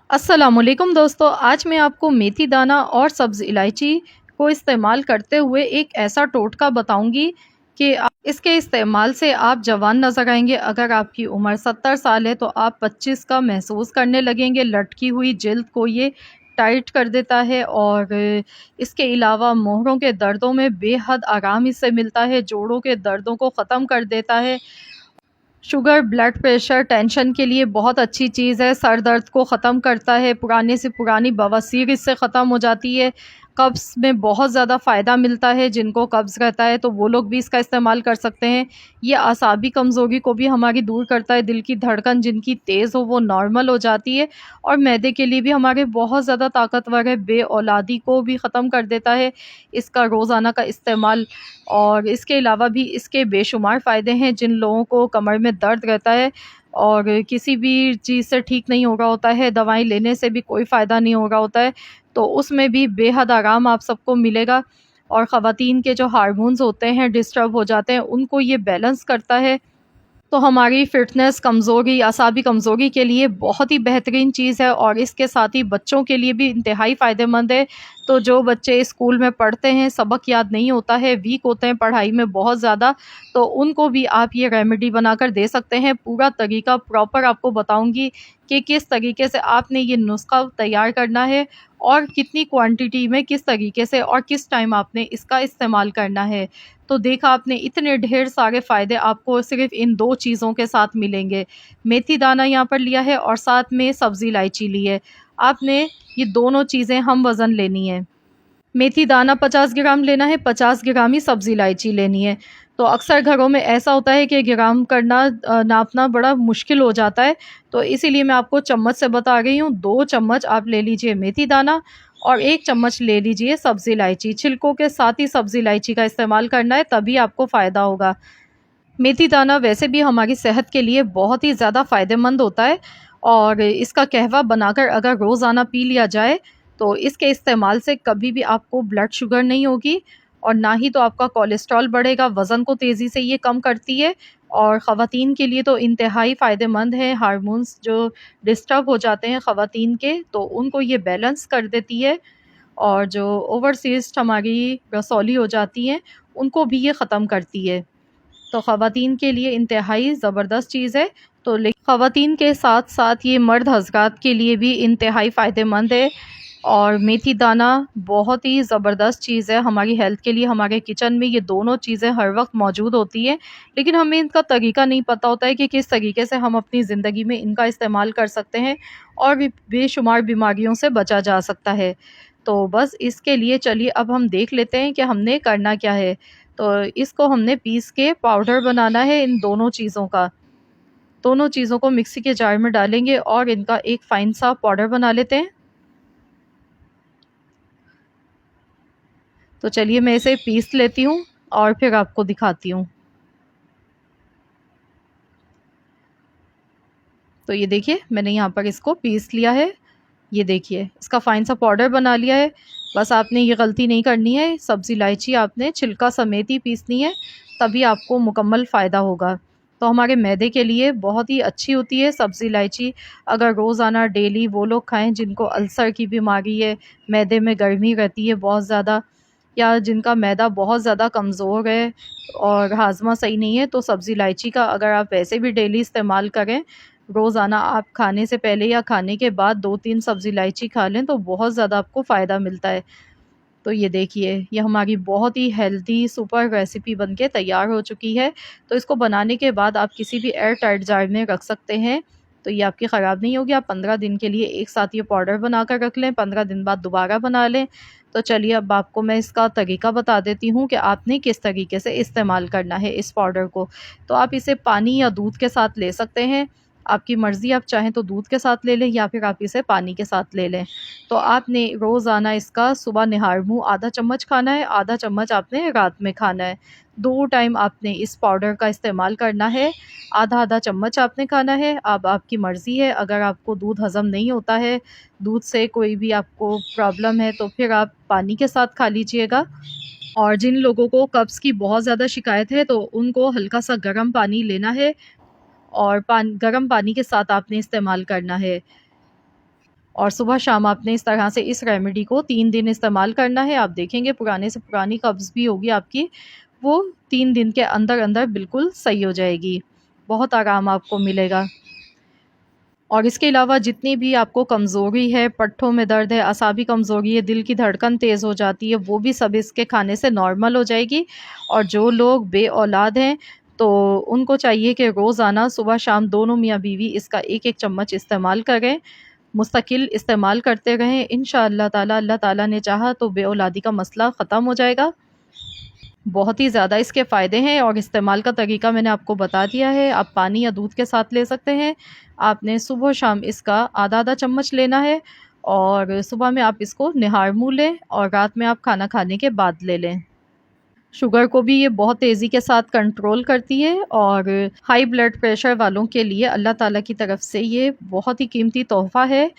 अस्सलामुअलैकुम दोस्तों, आज मैं आपको मेथी दाना और सब्ज़ इलायची को इस्तेमाल करते हुए एक ऐसा टोटका बताऊंगी कि इसके इस्तेमाल से आप जवान नज़र आएंगे। अगर आपकी उम्र 70 साल है तो आप 25 का महसूस करने लगेंगे। लटकी हुई जिल्द को ये टाइट कर देता है और इसके अलावा मोहरों के दर्दों में बेहद आराम इससे मिलता है। जोड़ों के दर्दों को ख़त्म कर देता है। शुगर, ब्लड प्रेशर, टेंशन के लिए बहुत अच्छी चीज़ है। सर दर्द को ख़त्म करता है। पुराने से पुरानी बवासीर इससे ख़त्म हो जाती है। कब्ज़ में बहुत ज़्यादा फ़ायदा मिलता है। जिनको कब्ज़ रहता है तो वो लोग भी इसका इस्तेमाल कर सकते हैं। ये आसाबी कमज़ोरी को भी हमारी दूर करता है। दिल की धड़कन जिनकी तेज़ हो वो नॉर्मल हो जाती है। और मैदे के लिए भी हमारे बहुत ज़्यादा ताकतवर है। बेऔलादी को भी ख़त्म कर देता है इसका रोज़ाना का इस्तेमाल। और इसके अलावा भी इसके बेशुमार फ़ायदे हैं। जिन लोगों को कमर में दर्द रहता है और किसी भी चीज़ से ठीक नहीं हो रहा होता है, दवाई लेने से भी कोई फ़ायदा नहीं हो रहा होता है, तो उसमें भी बेहद आराम आप सबको मिलेगा। और ख़वातीन के जो हार्मोन्स होते हैं डिस्टर्ब हो जाते हैं, उनको ये बैलेंस करता है। तो हमारी फ़िटनेस, कमज़ोरी, असाबी कमज़ोरी के लिए बहुत ही बेहतरीन चीज़ है और इसके साथ ही बच्चों के लिए भी इंतहाई फ़ायदेमंद है। तो जो बच्चे स्कूल में पढ़ते हैं, सबक याद नहीं होता है, वीक होते हैं पढ़ाई में बहुत ज़्यादा, तो उनको भी आप ये रेमेडी बनाकर दे सकते हैं। पूरा तरीका प्रॉपर आपको बताऊँगी कि किस तरीके से आपने ये नुस्ख़ा तैयार करना है और कितनी क्वांटिटी में, किस तरीके से और किस टाइम आपने इसका इस्तेमाल करना है। तो देखा आपने, इतने ढेर सारे फ़ायदे आपको सिर्फ़ इन 2 चीज़ों के साथ मिलेंगे। मेथी दाना यहाँ पर लिया है और साथ में सब्ज़ी इलायची ली है। आपने ये दोनों चीज़ें हम वज़न लेनी है। मेथी दाना 50 ग्राम लेना है, 50 ग्राम ही सब्ज़ी इलायची लेनी है। तो अक्सर घरों में ऐसा होता है कि ग्राम करना नापना बड़ा मुश्किल हो जाता है, तो इसीलिए मैं आपको चम्मच से बता रही हूँ। 2 चम्मच आप ले लीजिए मेथी दाना और 1 चम्मच ले लीजिए सब्ज़ी इलायची। छिलकों के साथ ही सब्ज़ी इलायची का इस्तेमाल करना है, तभी आपको फ़ायदा होगा। मेथी दाना वैसे भी हमारी सेहत के लिए बहुत ही ज़्यादा फ़ायदेमंद होता है और इसका कहवा बनाकर अगर रोज़ाना पी लिया जाए तो इसके इस्तेमाल से कभी भी आपको ब्लड शुगर नहीं होगी और ना ही तो आपका कोलेस्ट्रॉल बढ़ेगा। वज़न को तेज़ी से ये कम करती है और ख़वातीन के लिए तो इंतहाई फ़ायदेमंद है। हार्मोन्स जो डिस्टर्ब हो जाते हैं ख़वातीन के, तो उनको ये बैलेंस कर देती है और जो ओवरसीज़ हमारी रसौली हो जाती हैं, उनको भी ये ख़त्म करती है। तो ख़वातीन के लिए इंतहाई ज़बरदस्त चीज़ है। तो ख़वातीन के साथ-साथ ये मर्द हज़रात के लिए भी इंतहाई फ़ायदेमंद है और मेथी दाना बहुत ही ज़बरदस्त चीज़ है हमारी हेल्थ के लिए। हमारे किचन में ये दोनों चीज़ें हर वक़्त मौजूद होती हैं, लेकिन हमें इनका तरीका नहीं पता होता है कि किस तरीके से हम अपनी ज़िंदगी में इनका इस्तेमाल कर सकते हैं और भी बेशुमार बीमारियों से बचा जा सकता है। तो बस इसके लिए चलिए अब हम देख लेते हैं कि हमने करना क्या है। तो इसको हमने पीस के पाउडर बनाना है इन दोनों चीज़ों का। दोनों चीज़ों को मिक्सी के जार में डालेंगे और इनका एक फ़ाइन सा पाउडर बना लेते हैं। तो चलिए मैं इसे पीस लेती हूँ और फिर आपको दिखाती हूँ। तो ये देखिए मैंने यहाँ पर इसको पीस लिया है। ये देखिए इसका फ़ाइन सा पाउडर बना लिया है। बस आपने ये गलती नहीं करनी है, सब्ज़ी इलायची आपने छिलका समेत ही पीसनी है, तभी आपको मुकम्मल फ़ायदा होगा। तो हमारे मैदे के लिए बहुत ही अच्छी होती है सब्ज़ी इलायची। अगर रोज़ाना डेली वो लोग खाएँ जिनको अल्सर की बीमारी है, मैदे में गर्मी रहती है बहुत ज़्यादा, या जिनका मैदा बहुत ज़्यादा कमज़ोर है और हाज़मा सही नहीं है, तो सब्ज़ी इलायची का अगर आप वैसे भी डेली इस्तेमाल करें, रोज़ाना आप खाने से पहले या खाने के बाद 2-3 सब्ज़ी इलायची खा लें तो बहुत ज़्यादा आपको फ़ायदा मिलता है। तो ये देखिए, ये हमारी बहुत ही हेल्दी सुपर रेसिपी बनके तैयार हो चुकी है। तो इसको बनाने के बाद आप किसी भी एयर टाइट जार में रख सकते हैं, तो ये आपकी ख़राब नहीं होगी। आप 15 दिन के लिए एक साथ ये पाउडर बना कर रख लें, 15 दिन बाद दोबारा बना लें। तो चलिए अब आपको मैं इसका तरीका बता देती हूँ कि आपने किस तरीके से इस्तेमाल करना है इस पाउडर को। तो आप इसे पानी या दूध के साथ ले सकते हैं, आपकी मर्ज़ी, आप चाहें तो दूध के साथ ले लें या फिर आप इसे पानी के साथ ले लें। तो आपने रोज़ाना इसका सुबह निहार मुँह आधा चम्मच खाना है, आधा चम्मच आपने रात में खाना है। 2 टाइम आपने इस पाउडर का इस्तेमाल करना है, आधा-आधा चम्मच आपने खाना है। अब आपकी मर्ज़ी है, अगर आपको दूध हज़म नहीं होता है, दूध से कोई भी आपको प्रॉब्लम है, तो फिर आप पानी के साथ खा लीजिएगा। और जिन लोगों को कब्ज़ की बहुत ज़्यादा शिकायत है, तो उनको हल्का सा गर्म पानी लेना है और गर्म पानी के साथ आपने इस्तेमाल करना है। और सुबह शाम आपने इस तरह से इस रेमेडी को 3 दिन इस्तेमाल करना है। आप देखेंगे पुराने से पुरानी कब्ज़ भी होगी आपकी, वो 3 दिन के अंदर-अंदर बिल्कुल सही हो जाएगी। बहुत आराम आपको मिलेगा। और इसके अलावा जितनी भी आपको कमज़ोरी है, पट्ठों में दर्द है, असाबी कमज़ोरी है, दिल की धड़कन तेज़ हो जाती है, वो भी सब इसके खाने से नॉर्मल हो जाएगी। और जो लोग बेऔलाद हैं, तो उनको चाहिए कि रोज़ाना सुबह-शाम दोनों मियाँ-बीवी इसका 1-1 चम्मच इस्तेमाल करें, मुस्तकिल इस्तेमाल करते रहें। इंशाअल्लाह ताला अल्लाह ताला ने चाहा तो बेऔलादी का मसला ख़त्म हो जाएगा। बहुत ही ज़्यादा इसके फ़ायदे हैं और इस्तेमाल का तरीका मैंने आपको बता दिया है। आप पानी या दूध के साथ ले सकते हैं। आपने सुबह शाम इसका आधा-आधा चम्मच लेना है और सुबह में आप इसको निहार मुँह लें और रात में आप खाना खाने के बाद ले लें। शुगर को भी ये बहुत तेज़ी के साथ कंट्रोल करती है और हाई ब्लड प्रेशर वालों के लिए अल्लाह ताला की तरफ से ये बहुत ही कीमती तोहफ़ा है।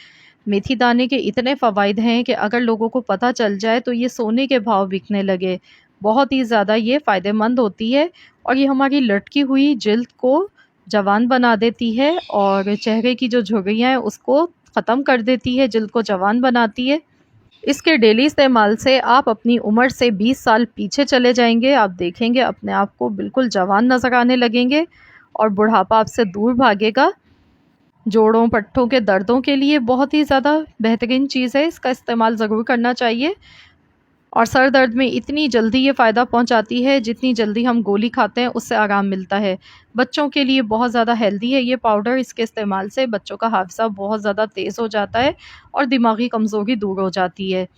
मेथी दाने के इतने फ़वाइद हैं कि अगर लोगों को पता चल जाए तो ये सोने के भाव बिकने लगे। बहुत ही ज़्यादा ये फ़ायदेमंद होती है और ये हमारी लटकी हुई जिल्द को जवान बना देती है और चेहरे की जो झुर्रियाँ हैं उसको ख़त्म कर देती है, जिल्द को जवान बनाती है। इसके डेली इस्तेमाल से आप अपनी उम्र से 20 साल पीछे चले जाएँगे। आप देखेंगे अपने आप को बिल्कुल जवान नज़र आने लगेंगे और बुढ़ापा आपसे दूर भागेगा। जोड़ों, पट्ठों के दर्दों के लिए बहुत ही ज़्यादा बेहतरीन चीज़ है, इसका इस्तेमाल ज़रूर करना चाहिए। और सर दर्द में इतनी जल्दी ये फ़ायदा पहुंचाती है, जितनी जल्दी हम गोली खाते हैं उससे आराम मिलता है। बच्चों के लिए बहुत ज़्यादा हेल्दी है ये पाउडर, इसके इस्तेमाल से बच्चों का हाफ़िज़ा बहुत ज़्यादा तेज़ हो जाता है और दिमागी कमज़ोरी दूर हो जाती है।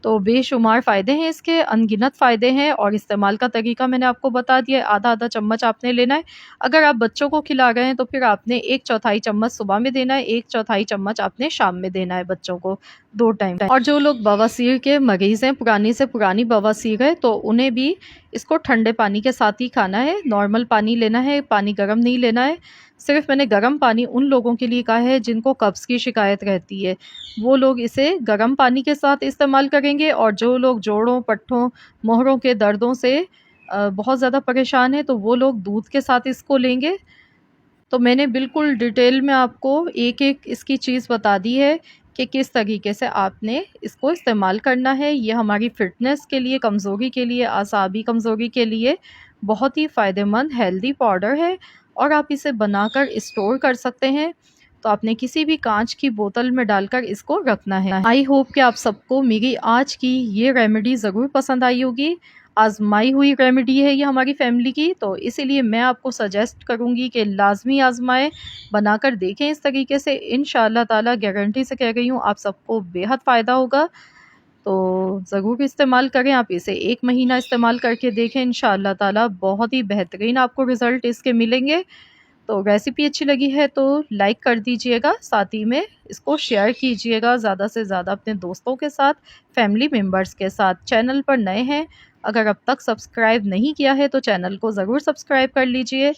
तो बेशुमार फ़ायदे हैं इसके, अनगिनत फ़ायदे हैं और इस्तेमाल का तरीका मैंने आपको बता दिया है। आधा-आधा चम्मच आपने लेना है। अगर आप बच्चों को खिला रहे हैं तो फिर आपने 1/4 चम्मच सुबह में देना है, 1/4 चम्मच आपने शाम में देना है बच्चों को, 2 टाइम। और जो लोग बवासीर के मरीज़ हैं, पुरानी से पुरानी बवासीर है, तो उन्हें भी इसको ठंडे पानी के साथ ही खाना है। नॉर्मल पानी लेना है, पानी गर्म नहीं लेना है। सिर्फ़ मैंने गर्म पानी उन लोगों के लिए कहा है जिनको कब्ज़ की शिकायत रहती है। वो लोग इसे गर्म पानी के साथ इस्तेमाल करेंगे और जो लोग जोड़ों, पट्ठों, मोहरों के दर्दों से बहुत ज़्यादा परेशान हैं, तो वो लोग दूध के साथ इसको लेंगे। तो मैंने बिल्कुल डिटेल में आपको एक-एक इसकी चीज़ बता दी है कि किस तरीके से आपने इसको इस्तेमाल करना है। ये हमारी फ़िटनेस के लिए, कमज़ोरी के लिए, असाबी कमज़ोरी के लिए बहुत ही फ़ायदेमंद हेल्दी पाउडर है और आप इसे बनाकर स्टोर कर सकते हैं। तो आपने किसी भी कांच की बोतल में डालकर इसको रखना है। आई होप कि आप सबको मेरी आज की ये रेमेडी ज़रूर पसंद आई होगी। आज़माई हुई रेमेडी है ये हमारी फ़ैमिली की, तो इसीलिए मैं आपको सजेस्ट करूँगी कि लाज़मी आज़माएँ, बनाकर देखें इस तरीके से। इंशाअल्लाह ताला गारंटी से कह रही हूँ आप सबको बेहद फ़ायदा होगा। तो ज़रूर इस्तेमाल करें, आप इसे 1 महीना इस्तेमाल करके देखें, इंशाअल्लाह ताला बहुत ही बेहतरीन आपको रिज़ल्ट इसके मिलेंगे। तो रेसिपी अच्छी लगी है तो लाइक कर दीजिएगा, साथ ही में इसको शेयर कीजिएगा ज़्यादा से ज़्यादा अपने दोस्तों के साथ, फैमिली मेम्बर्स के साथ। चैनल पर नए हैं, अगर अब तक सब्सक्राइब नहीं किया है तो चैनल को ज़रूर सब्सक्राइब कर लीजिए।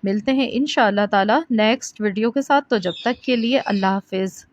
मिलते हैं इंशाअल्लाह ताला नेक्स्ट वीडियो के साथ, तो जब तक के लिए अल्लाह हाफ़िज़।